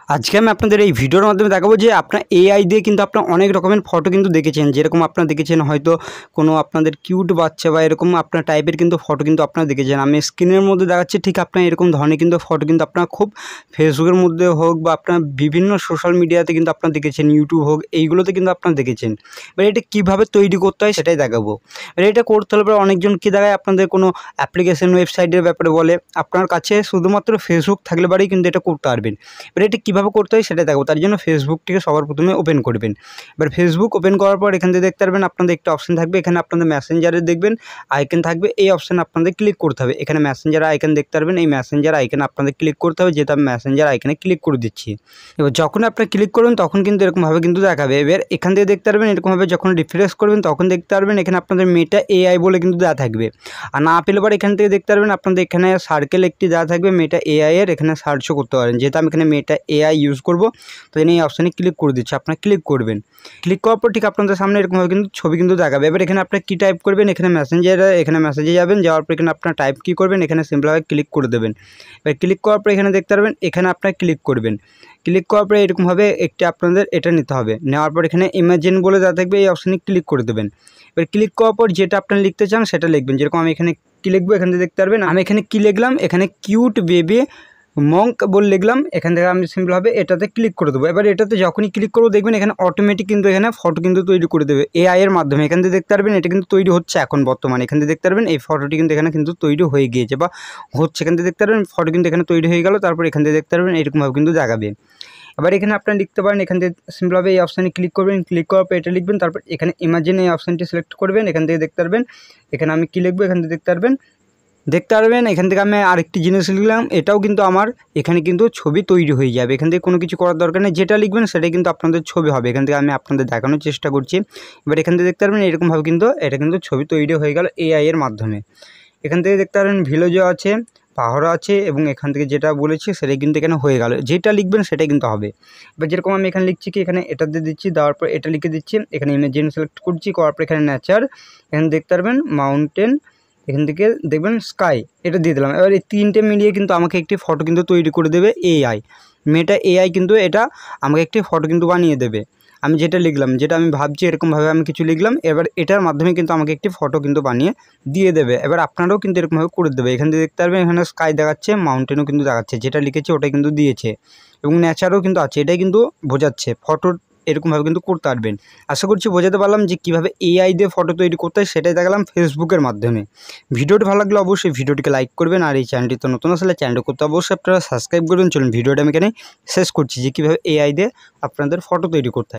আজকে আমি আপনাদের এই ভিডিওর মাধ্যমে দেখাবো যে আপনার এআই দিয়ে কিন্তু আপনার অনেক রকমের ফটো কিন্তু দেখেছেন, যেরকম আপনারা দেখেছেন হয়তো কোনো আপনাদের কিউট বাচ্চা বা এরকম আপনার টাইপের কিন্তু ফটো কিন্তু আপনারা দেখেছেন। আমি স্ক্রিনের মধ্যে দেখাচ্ছি, ঠিক আপনার এরকম ধরনের কিন্তু ফটো কিন্তু আপনার খুব ফেসবুকের মধ্যে হোক বা আপনার বিভিন্ন সোশ্যাল মিডিয়াতে কিন্তু আপনারা দেখেছেন, ইউটিউব হোক, এইগুলোতে কিন্তু আপনারা দেখেছেন। এবার এটা কীভাবে তৈরি করতে হয় সেটাই দেখাবো। এবার এটা করতে হলে অনেকজন কী দেখায়, আপনাদের কোনো অ্যাপ্লিকেশন ওয়েবসাইটের ব্যাপারে বলে, আপনার কাছে শুধুমাত্র ফেসবুক থাকলে বারেই কিন্তু এটা করতে পারবেন। এবার এটা কীভাবে করতে হয় সেটা দেখাবো। তার জন্য ফেসবুকটিকে সবার প্রথমে ওপেন করবেন। এবার ফেসবুক ওপেন করার পর এখান থেকে দেখতে পারবেন আপনাদের একটা অপশান থাকবে, এখানে আপনাদের মেসেঞ্জারে দেখবেন আইকন থাকবে, এই অপশানে আপনাদের ক্লিক করতে হবে। এখানে মেসেঞ্জার আইকন দেখতে পারবেন, এই মেসেঞ্জার আইকনে আপনাদের ক্লিক করতে হবে, যেহেতু আমি মেসেঞ্জার আইকনে ক্লিক করে দিচ্ছি। এবার যখন আপনি ক্লিক করবেন তখন কিন্তু এরকমভাবে কিন্তু দেখাবে। এবার এখান থেকে দেখতে পারবেন এরকমভাবে যখন রিফ্রেশ করবেন তখন দেখতে পারবেন এখানে আপনাদের মেটা এআই বলে কিন্তু দেওয়া থাকবে। আর না পেলে পর এখান থেকে দেখতে পারবেন আপনাদের এখানে সার্কেল একটি দেওয়া থাকবে মেটা এআই এর, এখানে সার্চও করতে পারেন। যেহেতু আমি এখানে মেটা এআই ইউজ করব তো এই অপশানে ক্লিক করে দিচ্ছি, আপনারা ক্লিক করবেন। ক্লিক করার পর ঠিক আপনাদের সামনে এরকমভাবে কিন্তু ছবি কিন্তু দেখাবে। এবার এখানে আপনারা কী টাইপ করবেন, এখানে এখানে মেসেজে যাবেন, যাওয়ার পর এখানে আপনারা টাইপ কী করবেন, এখানে সিম্পলভাবে ক্লিক করে দেবেন। এবার ক্লিক করার পর এখানে দেখতে পারবেন এখানে আপনারা ক্লিক করবেন। ক্লিক করার পরে এরকমভাবে একটি আপনাদের এটা নিতে হবে, নেওয়ার পর এখানে ইমাজিন বলে যা থাকবে এই অপশানে ক্লিক করে দেবেন। এবার ক্লিক করার পর যেটা আপনারা লিখতে চান সেটা লিখবেন। যেরকম আমি এখানে কী লিখবো এখান থেকে দেখতে পারবেন, আমি এখানে কী লিখলাম, এখানে কিউট বেবি মঙ্ক বলে লিখলাম। এখান থেকে আমি সিম্পলভাবে এটাতে ক্লিক করে দেবো। এবার এটাতে যখনই ক্লিক করবো দেখবেন এখানে অটোমেটিক কিন্তু এখানে ফটো কিন্তু তৈরি করে দেবে এআই এর মাধ্যমে। এখান থেকে দেখতে পারবেন এটা কিন্তু তৈরি হচ্ছে এখন বর্তমানে। এখান থেকে দেখতে পারবেন এই ফটোটি কিন্তু এখানে কিন্তু তৈরি হয়ে গিয়েছে বা হচ্ছে। এখান থেকে দেখতে পারবেন ফটো কিন্তু এখানে তৈরি হয়ে গেল। তারপর এখান থেকে দেখতে পারবেন এরকমভাবে কিন্তু দেখাবে। এবার এখানে আপনারা লিখতে পারেন, এখান থেকে সিম্পলভাবে এই অপশানে ক্লিক করবেন, ক্লিক করার পর এটা লিখবেন, তারপর এখানে ইমাজিন এই অপশানটি সিলেক্ট করবেন। এখান থেকে দেখতে পারবেন এখানে আমি কী লিখবো, এখান থেকে দেখতে পারবেন এখান থেকে আমি আরেকটি জিনিস লিখলাম, এটাও কিন্তু আমার এখানে কিন্তু ছবি তৈরি হয়ে যাবে। এখান থেকে কোনো কিছু করার দরকার নেই, যেটা লিখবেন সেটাই কিন্তু আপনাদের ছবি হবে। এখান থেকে আমি আপনাদের দেখানোর চেষ্টা করছি। এবার এখান থেকে দেখতে পারবেন এরকমভাবে কিন্তু এটা কিন্তু ছবি তৈরি হয়ে গেল এআই এর মাধ্যমে। এখান থেকে দেখতে পারবেন ভিলেজও আছে, পাহাড়ও আছে, এবং এখান থেকে যেটা বলেছি সেটাই কিন্তু এখানে হয়ে গেল। যেটা লিখবেন সেটাই কিন্তু হবে। এবার যেরকম আমি এখানে লিখছি কি এখানে এটা দিয়ে দিচ্ছি, দেওয়ার পর এটা লিখে দিচ্ছি, এখানে ইমেজিন সিলেক্ট করছি, করার পর এখানে নেচার, এখানে দেখতে পারবেন মাউন্টেন, এখান থেকে দেখবেন স্কাই, এটা দিয়ে দিলাম। এবার এই তিনটে মিলিয়ে কিন্তু আমাকে একটি ফটো কিন্তু তৈরি করে দেবে এআই। মেটা এআই কিন্তু এটা আমাকে একটি ফটো কিন্তু বানিয়ে দেবে। আমি যেটা লিখলাম, যেটা আমি ভাবছি এরকমভাবে আমি কিছু লিখলাম, এবার এটার মাধ্যমে কিন্তু আমাকে একটি ফটো কিন্তু বানিয়ে দিয়ে দেবে। এবার আপনারাও কিন্তু এরকমভাবে করে দেবে। এখান থেকে দেখতে পারবেন এখানে স্কাই দেখাচ্ছে, মাউন্টেনও কিন্তু দেখাচ্ছে, যেটা লিখেছে ওটাই কিন্তু দিয়েছে, এবং নেচারও কিন্তু আছে, এটাই কিন্তু বোঝাচ্ছে। ফটো এরকমভাবে কিন্তু করতে পারবেন। আশা করছি বোঝাতে পারলাম যে কীভাবে এআই দিয়ে ফটো তৈরি করতে হয়, সেটাই দেখালাম ফেসবুকের মাধ্যমে। ভিডিওটি ভালো লাগলে অবশ্যই ভিডিওটিকে লাইক করবেন, আর এই চ্যানেলটি তো নতুন আসলে চ্যানেলটি করতে অবশ্যই আপনারা সাবস্ক্রাইব করবেন। চলুন ভিডিওটা আমি এখানে শেষ করছি যে কীভাবে এআই দিয়ে আপনাদের ফটো তৈরি করতে হয়।